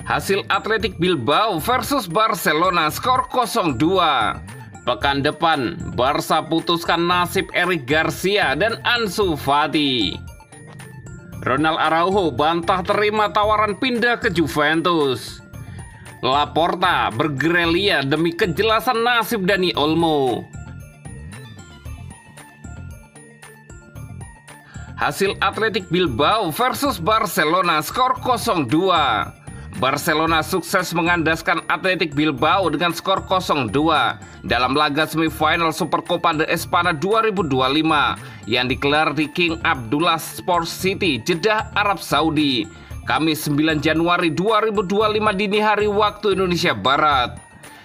Hasil Athletic Bilbao versus Barcelona skor 0-2. Pekan depan, Barca putuskan nasib Eric Garcia dan Ansu Fati. Ronald Araujo bantah terima tawaran pindah ke Juventus. Laporta bergerilya demi kejelasan nasib Dani Olmo. Hasil Athletic Bilbao versus Barcelona skor 0-2. Barcelona sukses mengandaskan Athletic Bilbao dengan skor 0-2 dalam laga semifinal Supercopa de Espanya 2025 yang digelar di King Abdullah Sports City, Jeddah, Arab Saudi, Kamis 9 Januari 2025 dini hari waktu Indonesia Barat.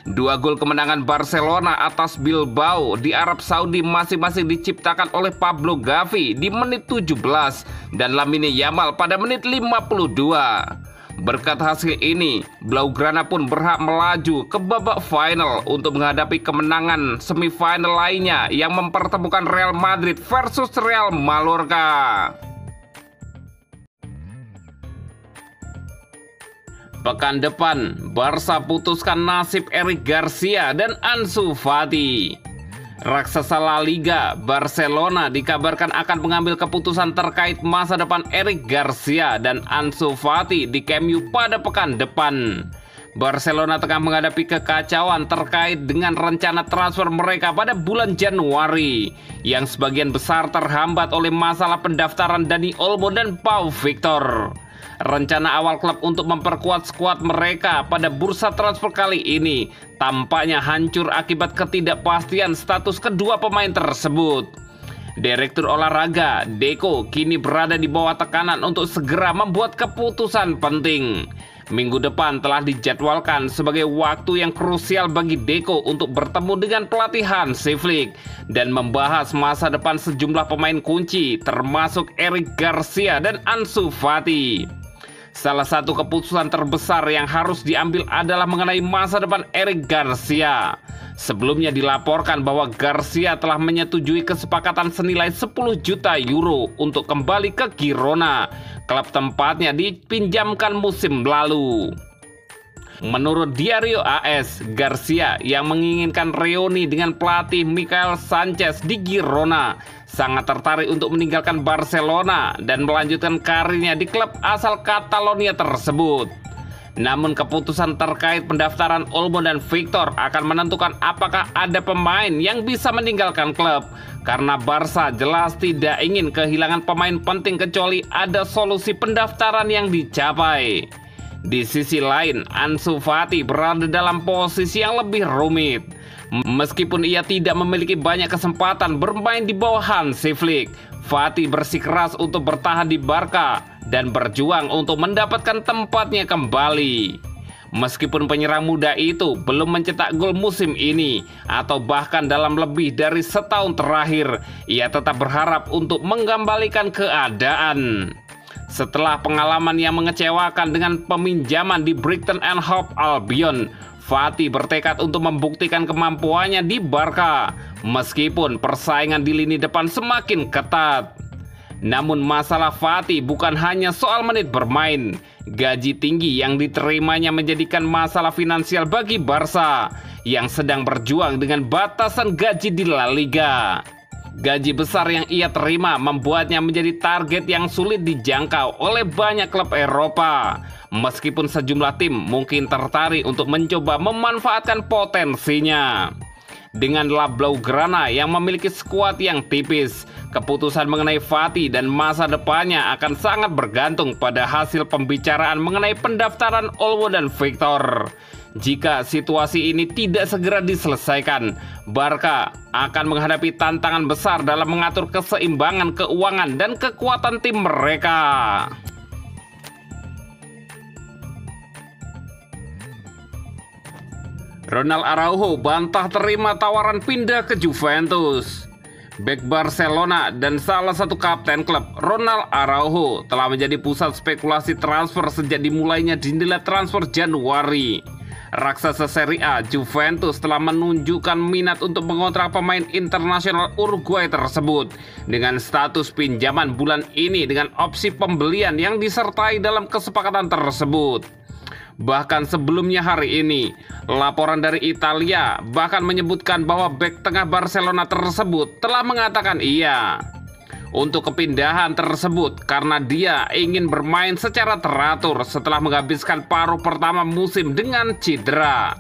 Dua gol kemenangan Barcelona atas Bilbao di Arab Saudi masing-masing diciptakan oleh Pablo Gavi di menit 17 dan Lamine Yamal pada menit 52. Berkat hasil ini, Blaugrana pun berhak melaju ke babak final untuk menghadapi kemenangan semifinal lainnya yang mempertemukan Real Madrid versus Real Mallorca. Pekan depan, Barca putuskan nasib Eric Garcia dan Ansu Fati. Raksasa La Liga, Barcelona dikabarkan akan mengambil keputusan terkait masa depan Eric Garcia dan Ansu Fati di Camp Nou pada pekan depan. Barcelona tengah menghadapi kekacauan terkait dengan rencana transfer mereka pada bulan Januari, yang sebagian besar terhambat oleh masalah pendaftaran Dani Olmo dan Pau Victor. Rencana awal klub untuk memperkuat skuad mereka pada bursa transfer kali ini tampaknya hancur akibat ketidakpastian status kedua pemain tersebut. Direktur olahraga Deco kini berada di bawah tekanan untuk segera membuat keputusan penting. Minggu depan telah dijadwalkan sebagai waktu yang krusial bagi Deco untuk bertemu dengan pelatih Hansi Flick dan membahas masa depan sejumlah pemain kunci termasuk Eric Garcia dan Ansu Fati. Salah satu keputusan terbesar yang harus diambil adalah mengenai masa depan Eric Garcia. Sebelumnya dilaporkan bahwa Garcia telah menyetujui kesepakatan senilai 10 juta euro untuk kembali ke Girona, klub tempatnya dipinjamkan musim lalu. Menurut Diario AS, Garcia yang menginginkan reuni dengan pelatih Michael Sanchez di Girona sangat tertarik untuk meninggalkan Barcelona dan melanjutkan karirnya di klub asal Catalonia tersebut. Namun keputusan terkait pendaftaran Olmo dan Victor akan menentukan apakah ada pemain yang bisa meninggalkan klub, karena Barca jelas tidak ingin kehilangan pemain penting kecuali ada solusi pendaftaran yang dicapai. Di sisi lain, Ansu Fati berada dalam posisi yang lebih rumit. Meskipun ia tidak memiliki banyak kesempatan bermain di bawah Hansi Flick, Fati bersikeras untuk bertahan di Barca dan berjuang untuk mendapatkan tempatnya kembali. Meskipun penyerang muda itu belum mencetak gol musim ini atau bahkan dalam lebih dari setahun terakhir, ia tetap berharap untuk mengembalikan keadaan. Setelah pengalaman yang mengecewakan dengan peminjaman di Brighton and Hove Albion, Fati bertekad untuk membuktikan kemampuannya di Barca, meskipun persaingan di lini depan semakin ketat. Namun masalah Fati bukan hanya soal menit bermain. Gaji tinggi yang diterimanya menjadikan masalah finansial bagi Barca, yang sedang berjuang dengan batasan gaji di La Liga. Gaji besar yang ia terima membuatnya menjadi target yang sulit dijangkau oleh banyak klub Eropa. Meskipun sejumlah tim mungkin tertarik untuk mencoba memanfaatkan potensinya. Dengan La Blaugrana yang memiliki skuad yang tipis, keputusan mengenai Fati dan masa depannya akan sangat bergantung pada hasil pembicaraan mengenai pendaftaran Olmo dan Victor. Jika situasi ini tidak segera diselesaikan, Barca akan menghadapi tantangan besar dalam mengatur keseimbangan keuangan dan kekuatan tim mereka. Ronald Araujo bantah terima tawaran pindah ke Juventus. Bek Barcelona dan salah satu kapten klub, Ronald Araujo, telah menjadi pusat spekulasi transfer sejak dimulainya jendela transfer Januari. Raksasa Serie A Juventus telah menunjukkan minat untuk mengontrak pemain internasional Uruguay tersebut dengan status pinjaman bulan ini dengan opsi pembelian yang disertai dalam kesepakatan tersebut. Bahkan sebelumnya hari ini, laporan dari Italia bahkan menyebutkan bahwa bek tengah Barcelona tersebut telah mengatakan iya untuk kepindahan tersebut karena dia ingin bermain secara teratur setelah menghabiskan paruh pertama musim dengan cedera.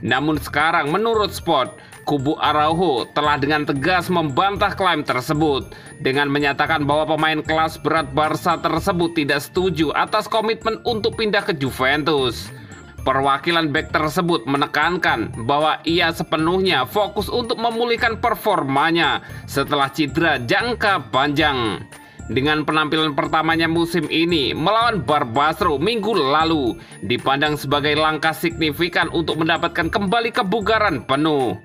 Namun sekarang menurut Sport, kubu Araujo telah dengan tegas membantah klaim tersebut dengan menyatakan bahwa pemain kelas berat Barca tersebut tidak setuju atas komitmen untuk pindah ke Juventus. Perwakilan bek tersebut menekankan bahwa ia sepenuhnya fokus untuk memulihkan performanya setelah cedera jangka panjang. Dengan penampilan pertamanya musim ini melawan Barbastro minggu lalu dipandang sebagai langkah signifikan untuk mendapatkan kembali kebugaran penuh.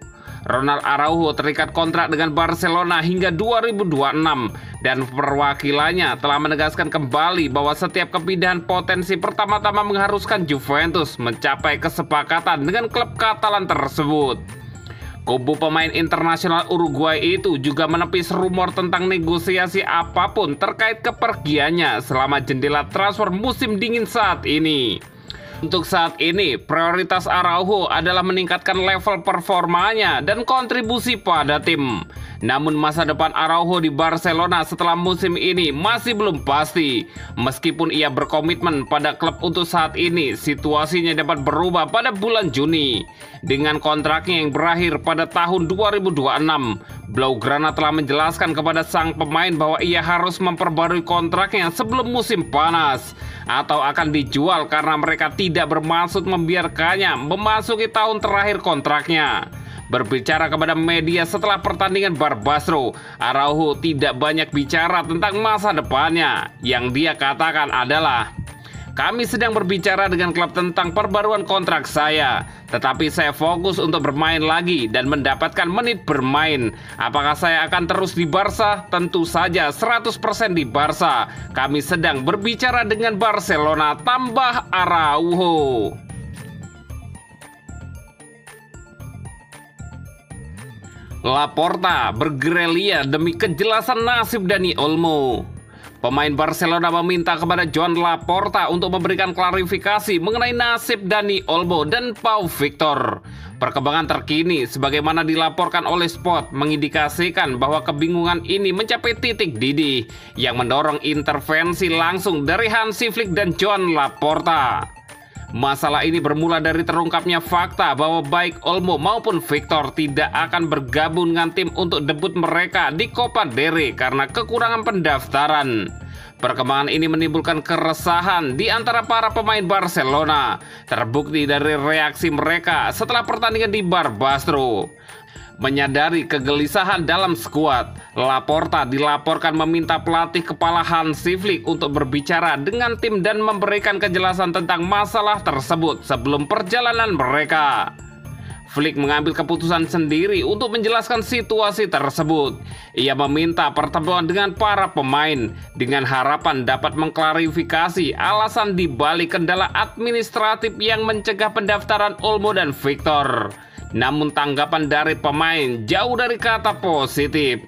Ronald Araujo terikat kontrak dengan Barcelona hingga 2026 dan perwakilannya telah menegaskan kembali bahwa setiap kepindahan potensi pertama-tama mengharuskan Juventus mencapai kesepakatan dengan klub Katalan tersebut. Kubu pemain internasional Uruguay itu juga menepis rumor tentang negosiasi apapun terkait kepergiannya selama jendela transfer musim dingin saat ini. Untuk saat ini, prioritas Araujo adalah meningkatkan level performanya dan kontribusi pada tim. Namun masa depan Araujo di Barcelona setelah musim ini masih belum pasti. Meskipun ia berkomitmen pada klub untuk saat ini, situasinya dapat berubah pada bulan Juni. Dengan kontraknya yang berakhir pada tahun 2026, Blaugrana telah menjelaskan kepada sang pemain bahwa ia harus memperbarui kontraknya sebelum musim panas, atau akan dijual karena mereka tidak bermaksud membiarkannya memasuki tahun terakhir kontraknya. Berbicara kepada media setelah pertandingan Barbastro, Araujo tidak banyak bicara tentang masa depannya. Yang dia katakan adalah, "Kami sedang berbicara dengan klub tentang perbaruan kontrak saya, tetapi saya fokus untuk bermain lagi dan mendapatkan menit bermain. Apakah saya akan terus di Barca? Tentu saja 100% di Barca. Kami sedang berbicara dengan Barcelona," tambah Araujo. Laporta bergerilya demi kejelasan nasib Dani Olmo. Pemain Barcelona meminta kepada Joan Laporta untuk memberikan klarifikasi mengenai nasib Dani Olmo dan Pau Victor. Perkembangan terkini sebagaimana dilaporkan oleh Sport mengindikasikan bahwa kebingungan ini mencapai titik didih yang mendorong intervensi langsung dari Hansi Flick dan Joan Laporta. Masalah ini bermula dari terungkapnya fakta bahwa baik Olmo maupun Victor tidak akan bergabung dengan tim untuk debut mereka di Copa del Rey karena kekurangan pendaftaran. Perkembangan ini menimbulkan keresahan di antara para pemain Barcelona, terbukti dari reaksi mereka setelah pertandingan di Barbastro. Menyadari kegelisahan dalam skuad, Laporta dilaporkan meminta pelatih kepala Hansi Flick untuk berbicara dengan tim dan memberikan kejelasan tentang masalah tersebut sebelum perjalanan mereka. Flick mengambil keputusan sendiri untuk menjelaskan situasi tersebut. Ia meminta pertemuan dengan para pemain dengan harapan dapat mengklarifikasi alasan dibalik kendala administratif yang mencegah pendaftaran Olmo dan Victor. Namun tanggapan dari pemain jauh dari kata positif.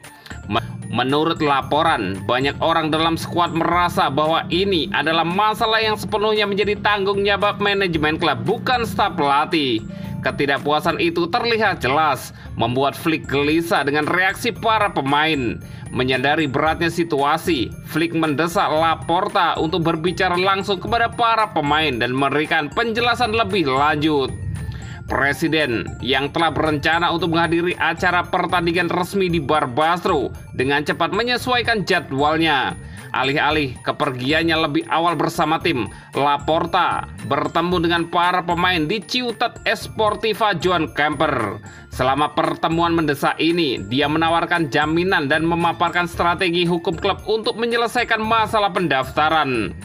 Menurut laporan, banyak orang dalam skuad merasa bahwa ini adalah masalah yang sepenuhnya menjadi tanggung jawab manajemen klub, bukan staf pelatih. Ketidakpuasan itu terlihat jelas, membuat Flick gelisah dengan reaksi para pemain. Menyadari beratnya situasi, Flick mendesak Laporta untuk berbicara langsung kepada para pemain dan memberikan penjelasan lebih lanjut. Presiden yang telah berencana untuk menghadiri acara pertandingan resmi di Barbastro dengan cepat menyesuaikan jadwalnya. Alih-alih kepergiannya lebih awal bersama tim, Laporta bertemu dengan para pemain di Ciutat Esportiva Joan Camper. Selama pertemuan mendesak ini, dia menawarkan jaminan dan memaparkan strategi hukum klub untuk menyelesaikan masalah pendaftaran.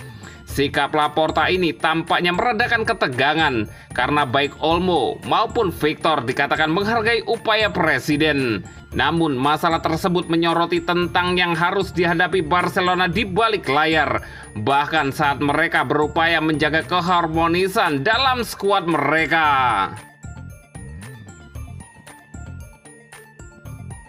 Sikap Laporta ini tampaknya meredakan ketegangan karena baik Olmo maupun Victor dikatakan menghargai upaya presiden. Namun masalah tersebut menyoroti tentang yang harus dihadapi Barcelona di balik layar, bahkan saat mereka berupaya menjaga keharmonisan dalam skuad mereka.